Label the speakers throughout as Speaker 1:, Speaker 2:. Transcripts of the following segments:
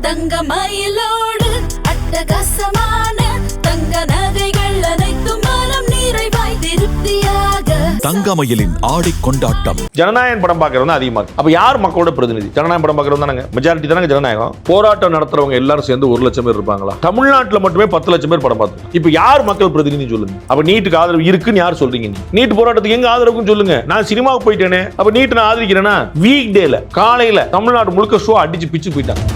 Speaker 1: தங்கமயிலோடு அட்டகாசமான தங்க நகைகள் அனைத்தும் மனம் நிறைவாய் திருப்தியாக.
Speaker 2: தங்கமயிலின் ஆடி கொண்டாட்டம்.
Speaker 3: ஜனநாயகம் படம் பார்க்கறது அதிகமா இருக்கு. அப்ப யார் மக்களோட பிரதிநிதி? ஜனநாயகம் படம் பார்க்கறது தானங்க மெஜாரிட்டி தானங்க ஜனநாயகம். போராட்டம் நடத்துறவங்க எல்லாரும் சேர்ந்து 1 லட்சம் பேர் இருப்பாங்களா? தமிழ்நாட்டுல மட்டுமே 10 லட்சம் பேர் படம் பார்த்து. இப்ப யார் மக்கள் பிரதிநிதி சொல்லுங்க? அப்ப நீட்டுக்கு ஆதரவு இருக்குன்னு யார் சொல்றீங்க? நீட் போராட்டத்துக்கு எங்க ஆதரவுன்னு சொல்லுங்க. நான் சினிமாவுக்கு போயிட்டேனே, அப்ப நீட் நான் ஆதரிக்கிறேன்னா வீக் டேல காலையில தமிழ்நாடு முழுக்க ஷோ அடிச்சு பிச்சு போயிட்டாங்க.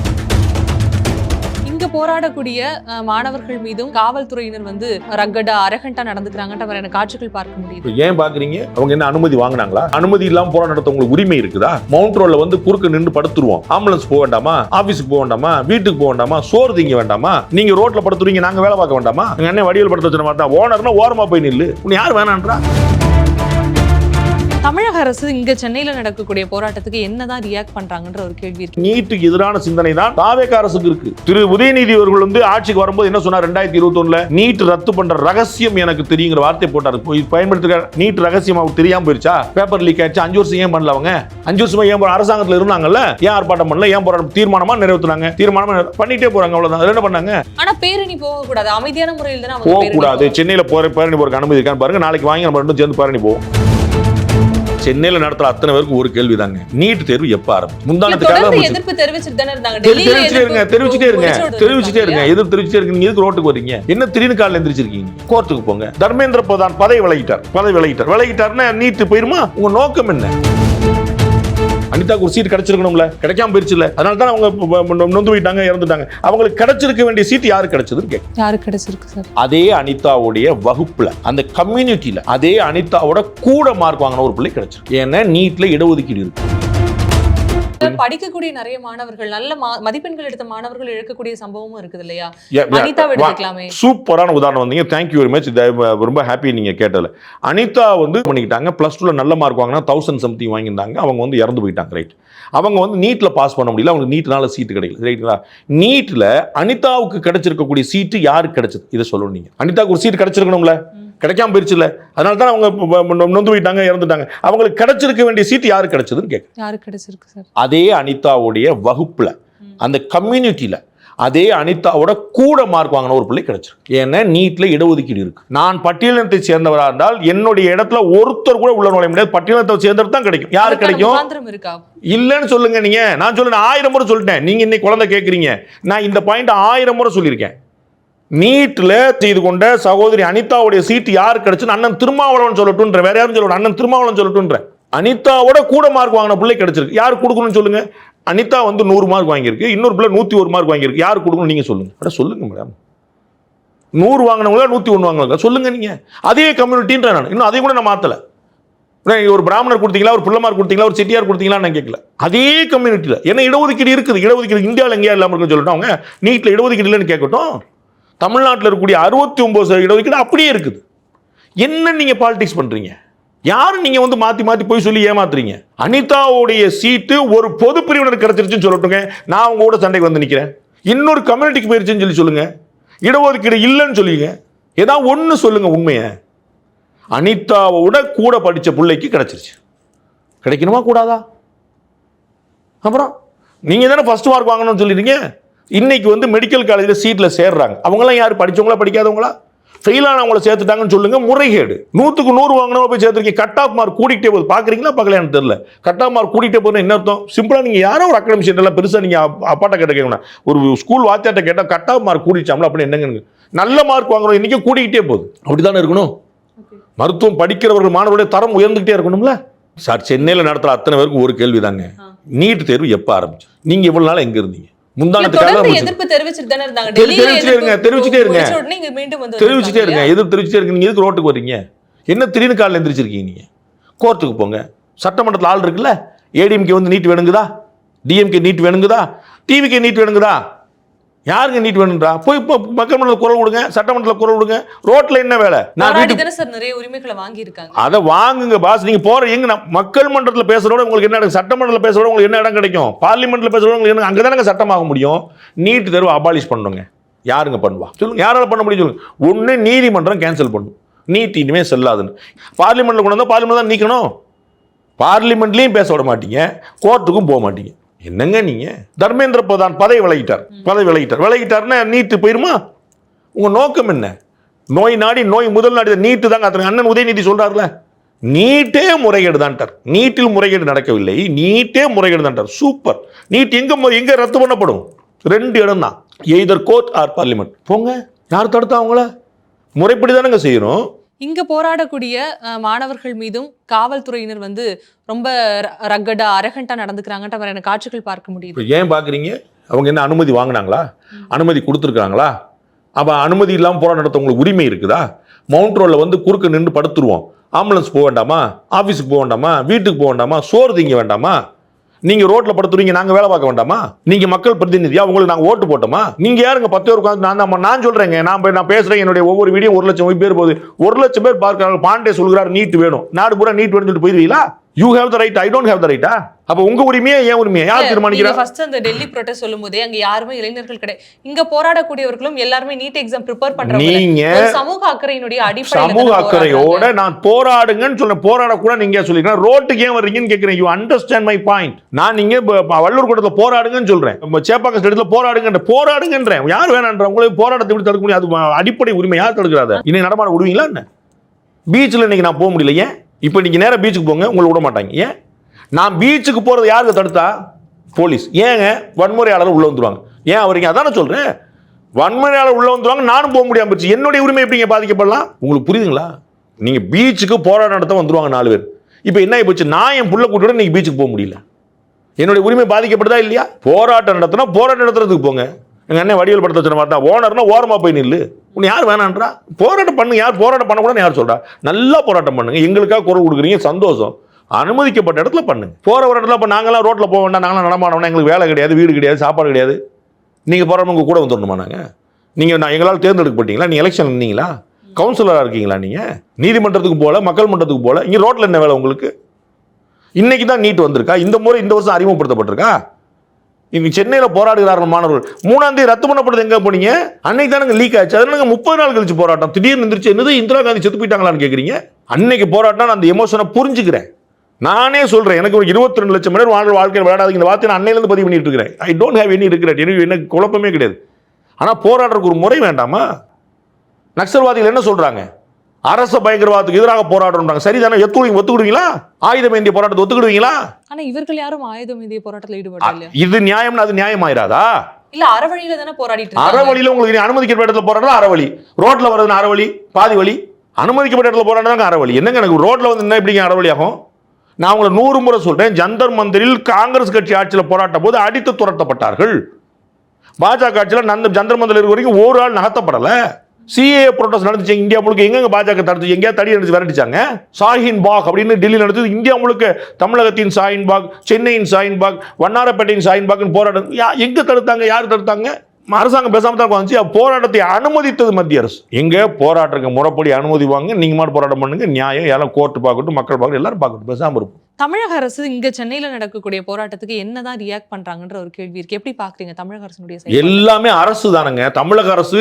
Speaker 4: போராடக்கூடிய மாணவர்கள் மீதும் காவல்துறையினர் வந்து ரக்கடா அரகண்டா நடந்துக்கிறாங்க. காட்சிகள் பார்க்க முடியுது.
Speaker 3: ஏன் பாக்குறீங்க? அவங்க என்ன அனுமதி வாங்கினாங்களா? அனுமதி இல்லாம போராட்டம் நடத்த உங்களுக்கு உரிமை இருக்குதா? மவுண்ட் ரோட்ல வந்து குறுக்க நின்று படுத்துருவோம். ஆம்புலன்ஸ் போக வேண்டாமா? ஆபீஸுக்கு போக வேண்டாமா? வீட்டுக்கு போக வேண்டாமா? சோறு திங்க வேண்டாமா? நீங்க ரோட்ல படுத்துறீங்க, நாங்க வேலை பார்க்க வேண்டாமா? என்ன வடிவேல் படுத்த வச்ச மாதிரி தான். ஓனர்னா ஓரமா போய் நில்லு. உன்னை யார் வேணான்றா?
Speaker 4: தமிழக அரசு இங்க சென்னையில நடக்கக்கூடிய போராட்டத்துக்கு என்னதான் ரியாக்ட் பண்றாங்கன்ற ஒரு கேள்வி இருக்கு.
Speaker 3: நீட்டுக்கு எதிரான சிந்தனை தான் தாவேக அரசுக்கு இருக்கு. திரு உதயநிதி அவர்கள் வந்து ஆட்சிக்கு வரும்போது என்ன சொன்னார்? 2021 நீட் ரத்து பண்ற ரகசியம் எனக்கு தெரியுங்கிற வார்த்தை போட்டாரு. பயன்படுத்துற நீட் ரகசியம் அவருக்கு தெரியாம போயிருச்சா? பேப்பர் லீக் ஆயிடுச்சு. 5 வருஷம் ஏன் பண்ணல? அவங்க 5 வருஷமா ஏன் அரசாங்கத்தில் இருந்தாங்கல்ல? ஏன் ஆர்ப்பாட்டம் பண்ணல? ஏன் போராட்டம் தீர்மானமா நிறைவேற்றினாங்க? தீர்மானமா பண்ணிட்டே போறாங்க. அவ்வளவுதான். என்ன பண்ணாங்க?
Speaker 4: ஆனா பேரணி போக கூடாது, அமைதியான முறையில் தான்
Speaker 3: போக கூடாது. சென்னையில பேரணி போறதுக்கு அனுமதி இருக்கான்னு பாருங்க. நாளைக்கு வாங்கி நம்ம ரெண்டும் சேர்ந்து பேரணி போவோம். சென்னையில நடத்துற அத்தனை பேருக்கு ஒரு கேள்வி தாங்க, நீட் தேர்வு எப்ப ஆரம்பிச்சு?
Speaker 4: முந்தானத்துக்கு எதிர்ப்பு தெரிவிச்சுட்டே இருங்க.
Speaker 3: தெரிவிச்சுட்டே இருங்க. எதிர்ப்பு தெரிவிச்சுட்டே இருக்கு. நீங்க எதுக்கு ரோட்டுக்கு வரீங்க? என்ன திடீர்னு காலையில எந்திரிச்சிருக்கீங்க? கோர்ட்டுக்கு போங்க. தர்மேந்திர பிரதான் பதவி விலகிட்டார்னா நீட் போயிருமா? உங்க நோக்கம் என்ன? அனிதாக்கு ஒரு சீட் கிடைச்சிருக்கணும்ல, கிடைக்காம போயிருச்சுல. அதனால தான் அவங்க நொந்து போயிட்டாங்க, இறந்துட்டாங்க. அவங்களுக்கு கிடைச்சிருக்க வேண்டிய சீட் யாரு கிடைச்சதுன்னு கேட்க.
Speaker 4: யாரு கிடைச்சிருக்கு சார்?
Speaker 3: அதே அனிதாவுடைய வகுப்புல, அந்த கம்யூனிட்டியில அதே அனிதாவோட கூட மார்க் வாங்கின ஒரு பிள்ளை கிடைச்சிருக்கு. ஏன்னா நீட்ல இடஒதுக்கீடு இருக்கு.
Speaker 4: படிக்கக்கூடிய நிறைய மாணவர்கள், நல்ல மதிப்பெண்கள் எடுத்த மாணவர்கள் இழக்கக்கூடிய சம்பவமும் இருக்குது இல்லையா? அனிதா எடுத்துக்கலாமே.
Speaker 3: சூப்பரான உதாரணம் வந்தீங்க. Thank you very much. ரொம்ப ஹாப்பி நீங்க கேட்டதுல. அனிதா வந்து பண்ணிக்கிட்டாங்க. +2ல நல்ல மார்க் வாங்கினா 1000 சம்திங் வாங்கியிருந்தாங்க. அவங்க வந்து இறந்து போயிட்டாங்க. ரைட். அவங்க வந்து நீட்ல பாஸ் பண்ண முடியல. அவங்க நீட்னால சீட்டு கிடைக்கல. ரைட்டுங்களா? நீட்ல அனிதாவுக்கு கிடைச்சிருக்கக்கூடிய சீட்டு யாருக்கு கிடைச்சது? இதை சொல்லணும். நீங்க அனிதாவுக்கு ஒரு சீட் கிடைச்சிருக்கணும்ல, கிடைக்காம போயிருச்சுல. அதனால தான் அவங்க நொந்து போயிட்டாங்க, இறந்துட்டாங்க. அவங்களுக்கு கிடைச்சிருக்க வேண்டிய சீட் யாரு கிடைச்சதுன்னு கேட்க.
Speaker 4: யாரு கிடைச்சிருக்கு சார்? அதே
Speaker 3: அனிதாவுடைய வகுப்புல, அந்த கம்யூனிட்டியில அதே அனிதாவோட கூட மார்க் வாங்கின ஒரு பிள்ளை கிடைச்சிருக்கு. ஏன்னா நீட்ல இடஒதுக்கீடு இருக்கு. நான் பட்டியலினத்தை சேர்ந்தவரா இருந்தால் என்னுடைய இடத்துல ஒருத்தர் கூட உள்ள நுழைய முடியாது. பட்டியலினத்தை சேர்ந்தவர் தான் கிடைக்கும். யாரு கிடைக்கும்? இல்லன்னு சொல்லுங்க. நீங்க நான் சொல்ல 1000 முறை சொல்லிட்டேன். நீங்க இன்னைக்கு குழந்தை கேட்கறீங்க. நான் இந்த பாயிண்ட் 1000 முறை சொல்லியிருக்கேன். நீட்ல செய்து கொண்ட சகோதரி அனிதாவுடைய சீட் யாரு கிடைச்சுன்னு அண்ணன் திருமாவளவன் சொல்லட்டுன்ற. வேற யாரும் சொல்லணும். அண்ணன் திருமாவளவன் சொல்லட்டுன்ற. அனிதாவோட கூட மார்க் வாங்கின பிள்ளை கிடைச்சிருக்கு. யாரு கொடுக்கணும்னு சொல்லுங்க. அனிதா வந்து 100 மார்க் வாங்கியிருக்கு. இன்னொரு பிள்ளை 101 மார்க் வாங்கியிருக்கு. யாரு கொடுக்கணும் நீங்க சொல்லுங்க. அட சொல்லுங்க மேடம். 100 வாங்கினவங்களா 101 வாங்கினவங்க சொல்லுங்க. நீங்க அதே கம்யூனிட்டின்ற. நான் இன்னும் அதை கூட நான் மாத்தல. ஒரு பிராமணர் கொடுத்தீங்களா, ஒரு பிள்ளைமார் கொடுத்தீங்களா, ஒரு செட்டியார் கொடுத்தீங்களா நான் கேட்கல. அதே கம்யூனிட்டியில. ஏன்னா இடஒதுக்கீடு இருக்குது. இடஒதுக்கீடு இந்தியாவில் எங்கேயா இல்லாமல் இருக்குன்னு சொல்லட்டும். அவங்க நீட்ல இடஒதுக்கீடு இல்லைன்னு கேட்கட்டும். தமிழ்நாட்டில் இருக்கக்கூடிய 69% இடஒதுக்கீடு அப்படியே இருக்குது. என்ன நீங்க பாலிடிக்ஸ் பண்றீங்க? யாரும் நீங்க வந்து மாத்தி மாத்தி போய் சொல்லி ஏமாத்துறீங்க. அனிதாவுடைய சீட்டு ஒரு பொது பிரிவினர் கிடைச்சிருச்சுன்னு சொல்லட்டுங்க, நான் அவங்க கூட சண்டைக்கு வந்து நிக்கிறேன். இன்னொரு கம்யூனிட்டிக்கு போயிருச்சுன்னு சொல்லுங்க. இடஒதுக்கீடு இல்லைன்னு சொல்லுங்க. ஏதாவது ஒன்று சொல்லுங்க உண்மையை. அனிதாவோட கூட படிச்ச பிள்ளைக்கு கிடைச்சிருச்சு. கிடைக்கணுமா கூடாதா? அப்புறம் நீங்க தானே ஃபர்ஸ்ட் மார்க் வாங்கணும்னு சொல்லிடுங்க. இன்னைக்கு வந்து மெடிக்கல் காலேஜில் சீட்டில் சேர்றாங்க. அவங்களாம் யார்? படித்தவங்களா படிக்காதவங்களா? ஃபெயிலானவங்கள சேர்த்துட்டாங்கன்னு சொல்லுங்க. முறைகேடு. 100க்கு 100 வாங்கினவங்க போய் சேர்த்துருக்கீங்க. கட் ஆஃப் மார்க் கூட்டிகிட்டே போகுது. பார்க்குறீங்களா பார்க்கலையான்னு தெரியல. கட் ஆஃப் மார்க் கூட்டிகிட்டே போகுதுன்னு என்ன அர்த்தம்? சிம்பிளாக நீங்கள் யாரோ ஒரு அகாடமிஷியன் எல்லாம் பெருசாக நீங்கள் அப்பாட்ட கேட்கணும். ஒரு ஸ்கூல் வாத்தியாட்ட கேட்டால் கட் ஆஃப் மார்க் கூட்டிச்சாங்களா அப்படின்னு என்னங்க? நல்ல மார்க் வாங்குறோம் இன்றைக்கி கூட்டிகிட்டே போகுது. அப்படி தானே இருக்கணும். மருத்துவம் படிக்கிறவர்கள் மாணவருடைய தரம் உயர்ந்துகிட்டே இருக்கணும்ல சார். சென்னையில் நடத்துகிற அத்தனை பேருக்கு ஒரு கேள்வி தாங்க, நீட் தேர்வு எப்போ ஆரம்பிச்சு? நீங்கள் இவ்வளோ நாள் எங்கே இருந்தீங்க?
Speaker 4: எதிர்ப்பு தெரிவிச்சுட்டே இருங்க.
Speaker 3: நீங்க எதுக்கு ரோட்டுக்கு வரீங்க? என்ன திடீர்னு காலையில் எந்திரிச்சிருக்கீங்க? நீங்க கோர்ட்டுக்கு போங்க. சட்டமன்றத்தில் ஆள் இருக்குல்ல. ஏடிஎம்கே வந்து நீட் வேணுங்குதா? டிஎம்கே நீட் வேணுங்குதா? டிவிகே நீட் வேணுங்குதா? யாருங்க நீட் வேணும்ன்றா? போய் மக்கள் மன்றத்தில் குரல் கொடுங்க, சட்டமன்றத்தில் குரல் கொடுங்க. ரோட்ல என்ன வேலை? நான்
Speaker 4: நிறைய உரிமைகளை வாங்கி இருக்காங்க.
Speaker 3: அதை வாங்குங்க பாஸ். நீங்க போற எங்க மக்கள் மன்றத்தில் பேசுறோட உங்களுக்கு என்ன இடம்? சட்டமன்றத்தில் பேசுறோட உங்களுக்கு என்ன இடம் கிடைக்கும்? பார்லிமெண்ட்ல பேசுறோட உங்களுக்கு என்ன? அங்கதானங்க சட்டமாக முடியும். நீட் தேர்வு அபாலிஷ் பண்ணுங்க. யாருங்க பண்ணுவா சொல்லுங்க? யாரால பண்ண முடியும் சொல்லுங்க? ஒண்ணு நீதிமன்றம் கேன்சல் பண்ணும். நீட் இனிமே செல்லாதுன்னு. பார்லிமெண்ட்ல கொண்டு வந்தா பார்லிமெண்ட் தான் நீக்கணும். பார்லிமெண்ட்லயும் பேச விட மாட்டீங்க, கோர்ட்டுக்கும் போக மாட்டீங்க. என்னங்க நீங்க? தர்மேந்திர பிரதான் பதவி விலகிட்டார்னா நீட்டு போயிருமா? உங்க நோக்கம் என்ன? நோய் நாடி நோய் முதல் நாடி நீட்டு தாங்க. அண்ணன் உதயநிதி சொல்றாருல, நீட்டே முறைகேடு தான்ட்டார். நீட்டில் முறைகேடு நடக்கவில்லை, நீட்டே முறைகேடு தான்ட்டார். சூப்பர். நீட் எங்க ரத்து பண்ணப்படும்? 2 இடம் தான், எய்தர் கோர்ட் ஆர் பார்லிமெண்ட். போங்க, யார் தடுத்தா அவங்கள? முறைப்படி தானங்க செய்யணும்.
Speaker 4: இங்க போராடக்கூடிய மாணவர்கள் மீதும் காவல்துறையினர் வந்து ரொம்ப ரக்கடா அரகண்டா நடந்துக்கிறாங்கன்ற மாதிரியான காட்சிகள் பார்க்க முடியுது.
Speaker 3: ஏன் பாக்குறீங்க? அவங்க என்ன அனுமதி வாங்கினாங்களா? அனுமதி கொடுத்துருக்காங்களா? அப்ப அனுமதி இல்லாம போராட்டம் நடத்த உங்களுக்கு உரிமை இருக்குதா? மவுண்ட் ரோட்ல வந்து குறுக்க நின்று படுத்துருவோம். ஆம்புலன்ஸ் போக வேண்டாமா? ஆபீஸுக்கு போக வேண்டாமா? வீட்டுக்கு போக வேண்டாமா? சோறு திங்க வேண்டாமா? நீங்க ரோட்ல படுத்துறீங்க, நாங்க வேலை பார்க்க வேண்டாமா? நீங்க மக்கள் பிரதிநிதியா? உங்களுக்கு நாங்க ஓட்டு போட்டோமா? நீங்க யாருங்க 10 பேர் உட்காந்து? நான் சொல்றேங்க, நான் பேசுறேன். என்னுடைய ஒவ்வொரு வீடியோ 1 லட்சம் பேர் போகுது. 1 லட்சம் பேர் பார்க்கறாங்க. பாண்டே சொல்கிறார் நீட் வேணும், நாடு பூரா நீட் வேணும்னு சொல்லிட்டு போயிருவீங்களா? You have the right, I don't have the ரைட்டா? அப்ப உங்க உரிமையே ஏன் உரிமையை யார் தீர்மானிக்கிறா?
Speaker 4: ஃபர்ஸ்ட் அந்த டெல்லி ப்ரொடெஸ்ட் சொல்லும்போதே அங்க யாருமே இளைஞர்கள் கிடையாது. இங்க போராடக்கூடியவர்களும் எல்லாருமே நீட் எக்ஸாம் ப்ரிப்பேர் பண்றவங்க. நீங்க சமூக அக்கறையினுடைய அடிப்படையில்
Speaker 3: சமூக அக்கறையோட நான் போராடுங்கன்னு சொல்றேன். போராட கூட நீங்க சொல்லிருக்கீங்க. ரோட்டுக்கு ஏன் வர்றீங்கன்னு கேக்குறேன். You understand my point. நான் நீங்க வள்ளூர் கூடத்துல போராடுங்கன்னு சொல்றேன், சேப்பாக்கம் ஸ்டேட்ல போராடுங்கன்றேன். யார் வேணான்ற உங்களுக்கு போராட்டத்தை எப்படி தடுக்க முடியும்? அது அடிப்படை உரிமை. யார் தடுக்கிறாத? இன்னைக்கு நடமாட விடுவீங்களா என்ன? பீச்சில் இன்னைக்கு நான் போக முடியல. ஏன்? இப்போ நீங்க நேரா பீச்சுக்கு போங்க, உங்களை விட மாட்டாங்க. ஏன்? நான் பீச்சுக்கு போறது யாருக்கு தடுத்தா? போலீஸ். ஏங்க? வன்முறையாளர் உள்ள வந்துருவாங்க. ஏன் அவருக்கு? அதானே சொல்றேன், வன்முறையாளர் உள்ள வந்துருவாங்க, நானும் போக முடியாம போச்சு. என்னுடைய உரிமை எப்படிங்க பாதிக்கப்படலாம்? உங்களுக்கு புரியுதுங்களா? நீங்க பீச்சுக்கு போராட்டம் நடத்த வந்துருவாங்க 4 பேர். இப்போ என்ன ஆயிப்போச்சு? நான் என் புள்ள கூட்டியோட நீங்க பீச்சுக்கு போக முடியல. என்னுடைய உரிமை பாதிக்கப்படுதா இல்லையா? போராட்டம் நடத்துறதுக்கு போங்க. எங்க அண்ணன் வடிவேல் படத்தை சொன்ன மாதிரி தான், ஓனர்னா ஓரமா போய் நில்லு. உன்னை யார் வேணான்றா? போராட்டம் பண்ணுங்க. யார் போராட்டம் பண்ணக்கூடாதுன்னு யார் சொல்றா? நல்லா போராட்டம் பண்ணுங்க. எங்களுக்காக குரல் கொடுக்குறீங்க, சந்தோஷம். அனுமதிக்கப்பட்ட இடத்துல பண்ணுங்க. போற ஒரு இடத்துல இப்போ நாங்களாம் ரோட்ல போக வேண்டாம், நாங்களாம் நடமாடணும், எங்களுக்கு வேலை கிடையாது, வீடு கிடையாது, சாப்பாடு கிடையாது. நீங்க போராட்டம் உங்க கூட வந்துடணுமா? நான் எங்களால் தேர்ந்தெடுக்கப்பட்டீங்களா? நீங்க எலெக்ஷன் இருந்தீங்களா? கவுன்சிலரா இருக்கீங்களா? நீங்க நீதிமன்றத்துக்கு போல, மக்கள் மன்றத்துக்கு போல, இங்க ரோட்ல என்ன வேலை உங்களுக்கு? இன்னைக்கு தான் நீட் வந்திருக்கா? இந்த முறை இந்த வருஷம் அறிமுகப்படுத்தப்பட்டிருக்கா? இன்னைக்கு சென்னையில் போராடுகிறார்கள் மாணவர்கள். 3ஆம் தேதி ரத்து பண்ணப்படுது. எங்க போனீங்க? அன்னைக்கு தானே லீக் ஆச்சு. அதனால 30 நாள் கழிச்சு போராட்டம். திடீர்னு எந்திரிச்சு என்னது இந்திரா காந்தி செத்து போயிட்டாங்களான்னு கேட்குறீங்க. அன்னைக்கு போராட்டம். நான் அந்த எமோஷனை புரிஞ்சுக்கிறேன். நானே சொல்றேன், எனக்கு ஒரு 22 லட்சம் மணி நேரம் வாழ்க்கையில் விளையாடாது இந்த வார்த்தை நான் அன்னையிலேருந்து பதிவு பண்ணிட்டு இருக்கிறேன். ஐ டோன்ட் ஹேவ் எனி ரிக்ரெட். எனக்கு குழப்பமே கிடையாது. ஆனால் போராடுறதுக்கு ஒரு முறை வேண்டாமா? நக்சல்வாதிகள் என்ன சொல்றாங்க? அரச பயங்கரவாதத்துக்கு எதிராக போராடுறாங்க. சரிதானே? ஒத்துக்கிடுவீங்களா? ஆயுதம் ஏந்திய போராட்டத்தை ஒத்துக்கிடுவீங்களா?
Speaker 4: ஆனா இவர்கள் யாரும் ஆயுதம் ஏந்திய போராட்டத்தில் ஈடுபடல.
Speaker 3: இது நியாயம்னா அது நியாயமாயிராதா?
Speaker 4: இல்ல அறவழியில தானே போராடிட்டு இருக்காங்க.
Speaker 3: அறவழியில உங்களுக்கு அனுமதிக்கப்பட்ட இடத்துல போராடுறது அறவழி, ரோட்ல வர்றதுன்னு அறவழி, பாதி வழி. அனுமதிக்கப்பட்ட இடத்துல போராடுறாங்க அறவழி. என்னங்க எனக்கு ரோட்ல வந்து என்ன எப்படிங்க அறவழி ஆகும்? நான் உங்களை 100 முறை சொல்றேன். ஜந்தர் மந்திரில் காங்கிரஸ் கட்சி ஆட்சியில் போராட்ட போது அடித்து துரத்தப்பட்டார்கள். பாஜக ஆட்சியில் ஜந்தர் மந்திரில் இருக்க வரைக்கும் ஒரு ஆள் நகர்த்தப்படல. சிஏ புரோட்டஸ்ட் நடந்துச்சு இந்தியா முழுக்க. எங்க பாஜக தடுத்து எங்கேயா தடி அடிச்சு விரட்டிச்சாங்க? ஷாஹின் பாக் அப்படின்னு டெல்லி நடந்தது. இந்தியா முழுக்க தமிழகத்தின் ஷாஹின் பாக், சென்னையின் ஷாஹின் பாக், வண்ணாரப்பேட்டையின் ஷாஹின் பாக்னு போராட்டம் எங்க தடுத்தாங்க? யார் தடுத்தாங்க? அரசாங்கம் பேசாம தான் வந்துச்சு. போராட்டத்தை அனுமதித்தது மத்திய அரசு. எங்க போராட்டத்துக்கு முறைப்படி அனுமதி வாங்க, நீங்க மட்டும் போராட்டம் பண்ணுங்க. நியாயம் எல்லாம் கோர்ட்டு பார்க்கட்டும், மக்கள் பார்க்கட்டும், எல்லாரும் பார்க்கட்டும், பேசாம இருக்கும்.
Speaker 4: தமிழக அரசு இங்க சென்னையில நடக்கக்கூடிய போராட்டத்துக்கு என்னதான் ரியாக்ட் பண்றாங்கன்ற ஒரு கேள்வி இருக்கு. எப்படி பாக்குறீங்க தமிழக அரசுடைய?
Speaker 3: எல்லாமே அரசு தானங்க. தமிழக அரசு,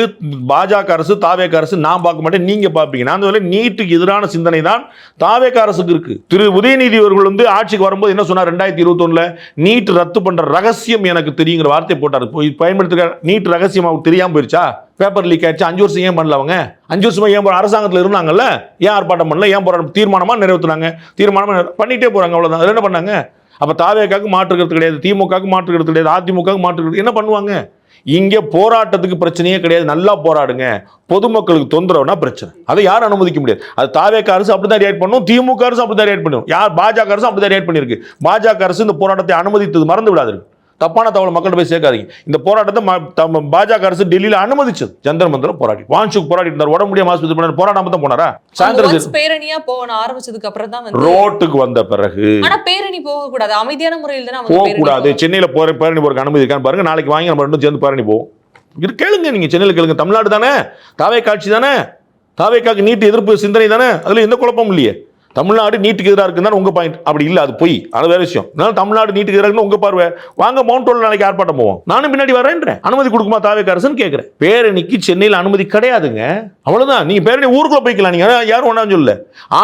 Speaker 3: பாஜக அரசு, தாவேக அரசு நான் பார்க்க மாட்டேன், நீங்க பார்ப்பீங்க. நான் வந்து நீட்டுக்கு எதிரான சிந்தனை தான் தாவேக அரசுக்கு இருக்கு. திரு உதயநிதி அவர்கள் வந்து ஆட்சிக்கு வரும்போது என்ன சொன்னார்? 2021 நீட் ரத்து பண்ற ரகசியம் எனக்கு தெரியுங்கிற வார்த்தை போட்டார். பயன்படுத்துகிற நீட் ரகசியம் அவருக்கு தெரியாம போயிருச்சா? பேப்பர் லீக் ஆயிடுச்சு. 5 வருஷம் ஏன் பண்ணல? அவங்க 5 வருஷமா ஏன் அரசாங்கத்தில் இருந்தாங்கல்ல? ஏன் ஆர்ப்பாட்டம் பண்ணல? ஏன் போராட்டம்? தீர்மானமா நிறைவேற்றினாங்க. தீர்மானமா பண்ணிட்டே போறாங்க, அவ்வளவுதான். என்ன பண்ணாங்க? அப்ப தாவேக்காக்கு மாற்றுக்கிறது கிடையாது, திமுகவுக்கு மாற்றுக்கிறது கிடையாது, அதிமுகவுக்கு மாற்றுக்கிறது. என்ன பண்ணுவாங்க? இங்க போராட்டத்துக்கு பிரச்சனையே கிடையாது. நல்லா போராடுங்க. பொதுமக்களுக்கு தொந்தரவுனா பிரச்சனை. அதை யாரும் அனுமதிக்க முடியாது. அது தாவேக அரசு அப்படிதான் ரியாக்ட் பண்ணும், திமுக அரசு அப்படிதான் ரியாக்ட் பண்ணும். யார்? பாஜக அரசு அப்படிதான் ரியாக்ட் பண்ணிருக்கு. பாஜக அரசு இந்த போராட்டத்தை அனுமதித்தது மறந்து விடாது. தப்பான தகவல் மக்கள்கிட்ட போய் சேர்க்காதீங்க. இந்த போராட்டத்தை பாஜக அரசு டெல்லியில அனுமதிச்சது. ஜந்தர் மந்திரம் போராடி வான்சுக் போராடிட்டு இருந்தார். உடம்பு முடியாம ஆஸ்பத்திரி போராடாம தான் போனாரா? சாயந்தரம்
Speaker 4: பேரணியா போன ஆரம்பிச்சதுக்கு அப்புறம் தான்
Speaker 3: ரோட்டுக்கு வந்த பிறகு.
Speaker 4: ஆனா பேரணி போக கூடாது, அமைதியான முறையில் தானே
Speaker 3: போக கூடாது. சென்னையில பேரணி போறதுக்கு அனுமதி இருக்கான்னு பாருங்க. நாளைக்கு வாங்கி நம்ம ரெண்டும் சேர்ந்து பேரணி போவோம். இது கேளுங்க, நீங்க சென்னையில கேளுங்க. தமிழ்நாடு தானே, தாவே காட்சி தானே, தாவேக்காக்கு நீட் எதிர்ப்பு சிந்தனை தானே, அதுல எந்த குழப்பமும் இல்லையே. தமிழ்நாடு நீட்டுக்கு எதிராக இருக்குன்னு உங்க பாயிண்ட். அப்படி இல்லை, அது போய் அது வேற விஷயம். தமிழ்நாடு நீட்டுக்கு எதிராக உங்க பார்வை. வாங்க மவுண்ட் ரோட்ல நாளைக்கு ஆர்ப்பாட்டம் போவோம். நானும் பின்னாடி வரேன்றேன். அனுமதி கொடுக்குமா தாவேக அரசுன்னு கேட்கிறேன். பேரணிக்கு சென்னையில் அனுமதி கிடையாதுங்க, அவ்வளவுதான். நீங்க பேரணி ஊருக்குள்ள போய்க்கலாம், நீங்க யாரும் ஒன்றாம் சொல்லல.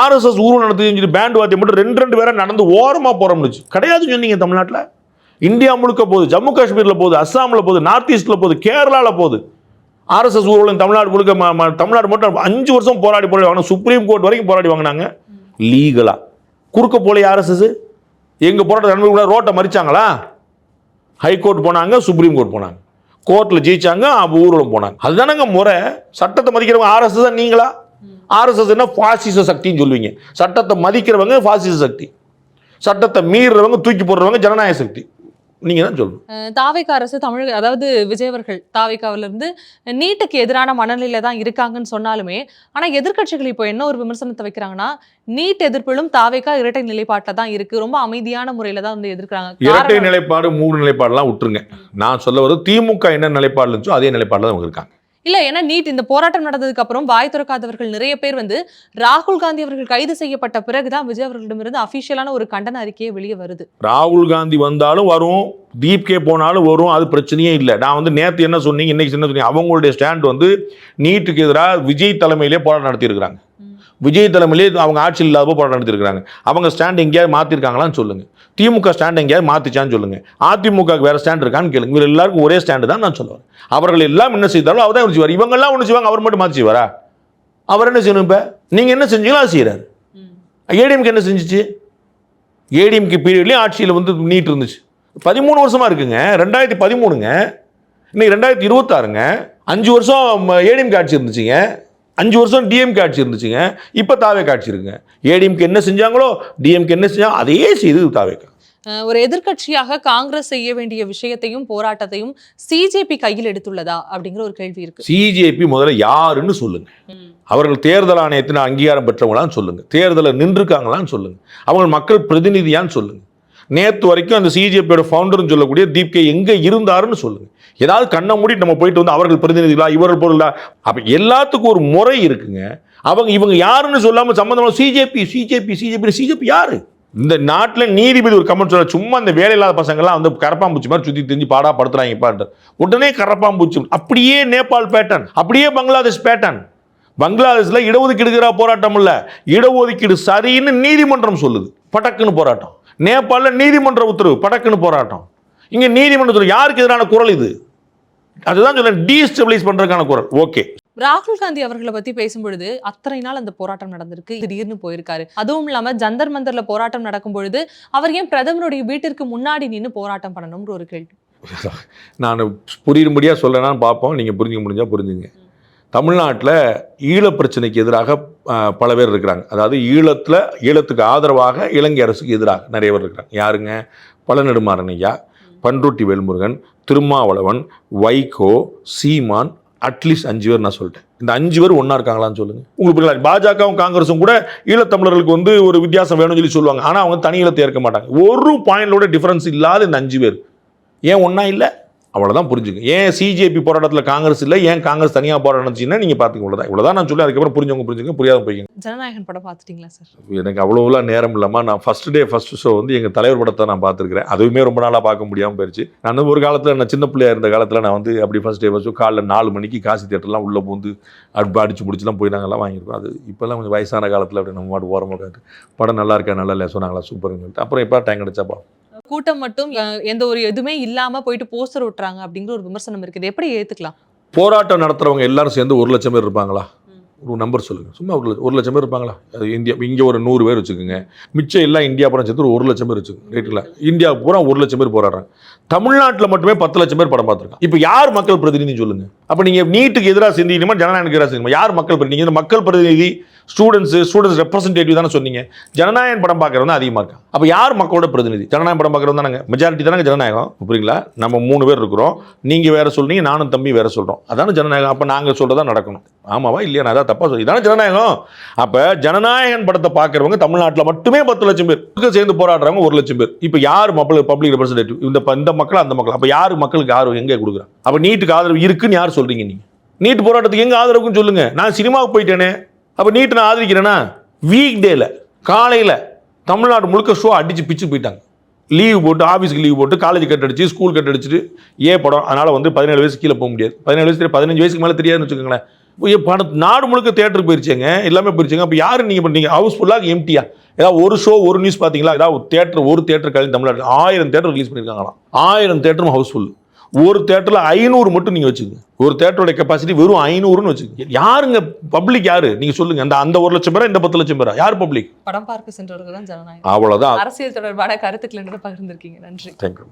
Speaker 3: RSS ஊர்வலம் நடத்தி பேண்ட் வாத்தியம் மட்டும் 2 பேரை நடந்து ஓரமா போறோம்னு கிடையாதுன்னு சொன்னீங்க தமிழ்நாட்டில். இந்தியா முழுக்க போகுது, ஜம்மு காஷ்மீரில் போகுது, அஸ்ஸாமில் போகுது, நார்த் ஈஸ்டில் போகுது, கேரளாவில் போகுது. ஆர்எஸ்எஸ் ஊர்வலம் தமிழ்நாடு முழுக்க தமிழ்நாடு மட்டும் 5 வருஷம் போராடி வாங்கினா, சுப்ரீம் கோர்ட் வரைக்கும் போராடி வாங்கினாங்க லீகலாக. குறுக்க போல ஆர்எஸ்எஸ் எங்கள் போராட்ட நண்பர்கள் கூட ரோட்டை மறிச்சாங்களா? ஹைகோர்ட் போனாங்க, சுப்ரீம் கோர்ட் போனாங்க, கோர்ட்டில் ஜெயிச்சாங்க, ஊர்வலம் போனாங்க. அதுதானங்க முறை. சட்டத்தை மதிக்கிறவங்க ஆர்எஸ்எஸ் தான் நீங்களா? ஆர்எஸ்எஸ் என்ன பாசிச சக்தின்னு சொல்லுவீங்க. சட்டத்தை மதிக்கிறவங்க பாசிச சக்தி, சட்டத்தை மீறுறவங்க தூக்கி போடுறவங்க ஜனநாயக சக்தி. நீங்க தான் சொல்லணும்.
Speaker 4: தாவேகா அரசு தமிழக, அதாவது விஜய் அவர்கள் தாவேகாவில இருந்து நீட்டுக்கு எதிரான மனநிலையில தான் இருக்காங்கன்னு சொன்னாலுமே, ஆனா எதிர்க்கட்சிகள் இப்போ என்ன ஒரு விமர்சனத்தை வைக்கிறாங்கன்னா, நீட் எதிர்ப்பிலும் தாவேகா இரட்டை நிலைப்பாட்டில தான் இருக்கு, ரொம்ப அமைதியான முறையில தான் வந்து எதிர்க்கிறாங்க.
Speaker 3: இரட்டை நிலைப்பாடு 3 நிலைப்பாடுலாம் விட்டுருங்க. நான் சொல்ல வர திமுக என்ன நிலைப்பாடு இருந்துச்சோ அதே நிலைப்பாடுல அவங்க இருக்காங்க.
Speaker 4: இல்ல, ஏன்னா நீட் இந்த போராட்டம் நடந்ததுக்கு அப்புறம் வாய் திறக்காதவர்கள் நிறைய பேர் வந்து ராகுல் காந்தி அவர்கள் கைது செய்யப்பட்ட பிறகுதான் விஜய் அவர்களிடமிருந்து அபிஷியலான ஒரு கண்டன அறிக்கையே வெளியே வருது.
Speaker 3: ராகுல் காந்தி வந்தாலும் வரும், தீப்கே போனாலும் வரும், அது பிரச்சனையே இல்லை. நான் வந்து நேற்று என்ன சொன்னீங்க, இன்னைக்கு என்ன சொன்னீங்க, அவங்களுடைய ஸ்டாண்ட் வந்து நீட்டுக்கு எதிராக விஜய் தலைமையிலே போராட்டம் நடத்தியிருக்கிறாங்க. விஜய் தலைமையிலே அவங்க ஆட்சியில் இல்லாத போராட்டம் நடத்திருக்கிறாங்க. அவங்க ஸ்டாண்ட் எங்கேயாவது மாற்றிருக்காங்களான்னு சொல்லுங்க. திமுக ஸ்டாண்ட் எங்கேயாவது மாற்றிச்சான்னு சொல்லுங்க. அதிமுக வேற ஸ்டாண்ட் இருக்கான்னு கேளுங்க. இவர் எல்லாருக்கும் ஒரே ஸ்டாண்டு தான் நான் சொல்லுவேன். அவர்கள் எல்லாம் என்ன செய்தாலும் அவர் தான் செய்வார். இவங்கெல்லாம் ஒன்று செய்வாங்க, அவர் மட்டும் மாற்றி செய்வாரா? அவர் என்ன செய்யணும்? இப்போ நீங்கள் என்ன செஞ்சீங்களோ அது செய்கிறார். ஏடிஎம்கே என்ன செஞ்சிச்சு? ஏடிஎம்கே பீரியட்லேயும் ஆட்சியில் வந்து நீட் இருந்துச்சு. 13 வருஷமா இருக்குங்க. 2013ங்க, இன்னைக்கு 2026ங்க. 5 வருஷம் ஏடிஎம்கே ஆட்சி இருந்துச்சுங்க, 5 வருஷம் டிஎம்கே ஆட்சி இருந்துச்சுங்க. இப்போ தாவேகா ஆட்சி இருக்குங்க. ஏடிஎம்கே என்ன செஞ்சாங்களோ டிஎம்கே என்ன செஞ்சாங்க அதே செய்து தாவேகா.
Speaker 4: ஒரு எதிர்க்கட்சியாக காங்கிரஸ் செய்ய வேண்டிய விஷயத்தையும் போராட்டத்தையும் சிஜேபி கையில் எடுத்துள்ளதா அப்படிங்கிற ஒரு கேள்வி இருக்கு.
Speaker 3: சிஜேபி முதல்ல யாருன்னு சொல்லுங்க. அவர்கள் தேர்தல் ஆணையத்தின் அங்கீகாரம் பெற்றவங்களான்னு சொல்லுங்க. தேர்தலில் நின்றுருக்காங்களான்னு சொல்லுங்க. அவங்க மக்கள் பிரதிநிதியான்னு சொல்லுங்க. நேற்று வரைக்கும் அந்த சிஜேபியோட ஃபவுண்டர்னு சொல்லக்கூடிய தீப்கே எங்கே இருந்தாருன்னு சொல்லுங்க. ஏதாவது கண்ணை மூடி நம்ம போயிட்டு வந்து அவர்கள் பிரதிநிதிகளா இவர்கள் பொருளா? அப்போ எல்லாத்துக்கும் ஒரு முறை இருக்குங்க. இவங்க யாருன்னு சொல்லாமல் சம்பந்தமாக சிஜேபி யாரு? இந்த நாட்டில் நீதிபதி ஒரு கமெண்ட் சொல்ல, சும்மா இந்த வேலை இல்லாத பசங்கள்லாம் வந்து கரப்பாம்பூச்சி மாதிரி சுற்றி தெரிஞ்சு பாடா படுத்துறாங்க. உடனே கரப்பாம்பூச்சி. அப்படியே நேபாள் பேட்டர்ன், அப்படியே பங்களாதேஷ் பேட்டர்ன். பங்களாதேஷில் இடஒதுக்கீடு போராட்டம் இல்லை, இடஒதுக்கீடு சரின்னு நீதிமன்றம் சொல்லுது, பட்டக்குன்னு போராட்டம். நேபாளில் நீதிமன்ற உத்தரவு, படக்குன்னு போராட்டம். இங்கே நீதிமன்றத்தில் யாருக்கு எதிரான குரல் இது? அதுதான் சொல்ல, டீஸ்டபிளைஸ் பண்றதுக்கான குரல். ஓகே,
Speaker 4: ராகுல் காந்தி அவர்களை பத்தி பேசும்பொழுது அத்தனை நாள் அந்த போராட்டம் நடந்திருக்கு, திடீர்னு போயிருக்காரு. அதுவும் இல்லாம ஜந்தர் மந்தர்ல போராட்டம் நடக்கும் பொழுது அவர் ஏன் பிரதமருடைய வீட்டிற்கு முன்னாடி நின்று போராட்டம் பண்ணணும்ன்ற ஒரு கேள்வி.
Speaker 3: நான் புரியும்படியா சொல்லலான்னு பார்ப்போம், நீங்க புரிஞ்சுக்க முடிஞ்சா புரிஞ்சுங்க. தமிழ்நாட்டில் ஈழ பிரச்சனைக்கு எதிராக பல பேர் இருக்கிறாங்க. அதாவது ஈழத்துக்கு ஆதரவாக இலங்கை அரசுக்கு எதிராக நிறைய பேர் இருக்கிறாங்க. யாருங்க? பழநெடுமாறன் ஐயா, பன்ருட்டி வேல்முருகன், திருமாவளவன், வைகோ, சீமான், அட்லீஸ்ட் 5 பேர் நான் சொல்லிட்டேன். இந்த 5 பேர் ஒன்றா இருக்காங்களான்னு சொல்லுங்கள். உங்களுக்கு பாஜகவும் காங்கிரஸும் கூட ஈழத்தமிழர்களுக்கு வந்து ஒரு வித்தியாசம் வேணும்னு சொல்லி சொல்லுவாங்க. ஆனால் அவங்க தனி ஈழத்தை ஏற்க மாட்டாங்க. ஒரு பாயிண்டோட டிஃபரன்ஸ் இல்லாத இந்த 5 பேர் ஏன் ஒன்றா இல்லை? அவ்வளோதான் புரிஞ்சுங்க. ஏன் சிஜேபி போராட்டத்தில் காங்கிரஸ் இல்லை, ஏன் காங்கிரஸ் தனியாக போராட்டம்னா நீங்கள் பார்த்துக்க. இவ்வளோதான் நான் சொல்லி, அதுக்கப்புறம் புரிஞ்சுங்க, புரியாத போய்ங்க.
Speaker 4: ஜனநாயகன் படம் பார்த்துட்டீங்களா சார்?
Speaker 3: எனக்கு அவ்வளோலாம் நேரம் இல்லாமல் நான் ஃபர்ஸ்ட் ஷோ வந்து எங்கள் தலைவர் படத்தை நான் பார்த்துருக்கிறேன். அதுவுமே ரொம்ப நாளாக பார்க்க முடியாமல் போயிடுச்சு. நான் ஒரு காலத்தில், நான் சின்ன பிள்ளையா இருந்த காலத்தில் நான் வந்து அப்படி ஃபர்ஸ்ட் ஷோ காலைல 4 மணிக்கு காசி தியேட்டர்லாம் உள்ளே பூந்து அடிச்சு பிடிச்சிலாம் போய் நாங்கள்லாம் வாங்கியிருக்கோம். அது இப்போல்லாம் கொஞ்சம் வயசான காலத்தில் அப்படி நம்ம மாட்டு ஓரமாக இருக்காது. படம் நல்லா இருக்கா, நல்லா இல்லை சொன்னாங்களா, சூப்பர்னு சொல்லிட்டு அப்புறம் இப்போ டைம் கிடைச்சாப்பா.
Speaker 4: கூட்டம் மட்டும் எந்த ஒரு எதுவுமே இல்லாம போயிட்டு போஸ்டர் ஓட்டுறாங்க அப்படிங்கிற ஒரு விமர்சனம் இருக்குது. எப்படி ஏத்துக்கலாம்?
Speaker 3: போராட்டம் நடத்துறவங்க எல்லாரும் சேர்ந்து 1 லட்சம் பேர் இருப்பாங்களா? ஒரு நம்பர் சொல்லுங்கள். சும்மா 1 லட்சம் பேர் இருப்பாங்களா? அது இங்கே ஒரு 100 பேர் வச்சுக்கோங்க. மிச்சம் எல்லாம் இந்தியா பூரா சேர்த்து 1 லட்சம் பேர் வச்சுக்கோங்க. ரைட்டுங்களா? இந்தியா பூரா 1 லட்சம் பேர் போராடுறாங்க. தமிழ்நாட்டில் மட்டுமே 10 லட்சம் பேர் படம் பார்த்துருக்காங்க. இப்போ யார் மக்கள் பிரதிநிதி சொல்லுங்க? அப்போ நீங்கள் நீட்டுக்கு எதிராக சிந்திக்கணுமா, ஜனநாயகத்துக்கு எதிராக சிந்திக்கணுமா? யார் மக்கள் பிரதிநிதி? இந்த மக்கள் பிரதிநிதி ஸ்டூடெண்ட்ஸ் ரெப்ரஸன்டேட்டிவ் தானே சொன்னீங்க. ஜனநாயகன் படம் பார்க்குறவங்க அதிகமாக இருக்காங்க. அப்போ யார் மக்களோட பிரதிநிதி? ஜனநாயகம் படம் பார்க்குறவங்க தானே மெஜாரிட்டி தானே ஜனநாயகம். புரியுங்களா? நம்ம 3 பேர் இருக்கிறோம், நீங்கள் வேற சொல்றீங்க, நானும் தம்பி வேற சொல்கிறோம். அதான ஜனநாயகம். அப்போ நாங்கள் சொல்கிறதா நடக்கணும். ஆமாவா இல்லையா? நான் அதான் தப்பாக சொல்லி இதான ஜனநாயகம். அப்போ ஜனநாயகன் படத்தை பார்க்குறவங்க தமிழ்நாட்டில் மட்டுமே 10 லட்சம் பேர் சேர்ந்து போராடுறவங்க 1 லட்சம் பேர். இப்போ யார் பப்ளிக் ரெப்ரஸன்டேட்டிவ்? இந்த மக்கள் அந்த மக்கள். அப்போ யார் மக்களுக்கு ஆதரவு எங்கே கொடுக்குறாங்க? அப்போ நீட்டுக்கு ஆதரவு இருக்குன்னு யார் சொல்றீங்க? நீங்கள் நீட் போராட்டத்துக்கு எங்கே ஆதரவுன்னு சொல்லுங்க. நான் சினிமாவுக்கு போயிட்டேனே, அப்போ நீட்டு நான் ஆதரிக்கிறேன்னா? வீக் டேல காலையில் தமிழ்நாடு முழுக்க ஷோ அடித்து பிச்சு போயிட்டாங்க. லீவ் போட்டு, ஆஃபீஸுக்கு லீவ் போட்டு, காலேஜ் கட் அடிச்சு, ஸ்கூல் கட் அடிச்சுட்டு படம். அதனால் வந்து 17 வயசு கீழே போக முடியாது. 17 வயசு 15 வயசுக்கு மேலே தெரியாதுன்னு வச்சுக்கோங்களேன். நாடு முழுக்க தியேட்டருக்கு போயிருச்சுங்க, எல்லாமே போயிருச்சுங்க. அப்போ யாரு நீங்கள் பண்ணீங்க? ஹவுஸ்ஃபுல்லாக எம்டியா? ஏதாவது ஒரு ஷோ ஒரு நியூஸ் பார்த்தீங்களா? ஏதாவது ஒரு தேட்டர் கழிவு தமிழ்நாட்டில் 1000 தேட்டர் ரிலீஸ் பண்ணியிருக்காங்களாம். 1000 தேட்டரும் ஹவுஸ்ஃபுல். ஒரு தேட்டரில் 500 மட்டும் நீங்கள் வச்சுக்கோங்க. ஒரு தேட்டரோட கெப்பாசிட்டி வெறும் 500ன்னு வச்சுக்கோங்க. யாருங்க பப்ளிக்? யாரு நீங்க சொல்லுங்க? அந்த 1 லட்சம் பேரா, இந்த 10 லட்சம் பேரா? யார் பப்ளிக்?
Speaker 4: படம் பார்க்க சென்றவர்கள் தான் ஜனநாயகம்.
Speaker 3: அவ்வளவுதான்.
Speaker 4: அரசியல் தொடர்பான கருத்துக்கள் பகிர்ந்திருக்கீங்க. நன்றி.
Speaker 3: தேங்க்யூ.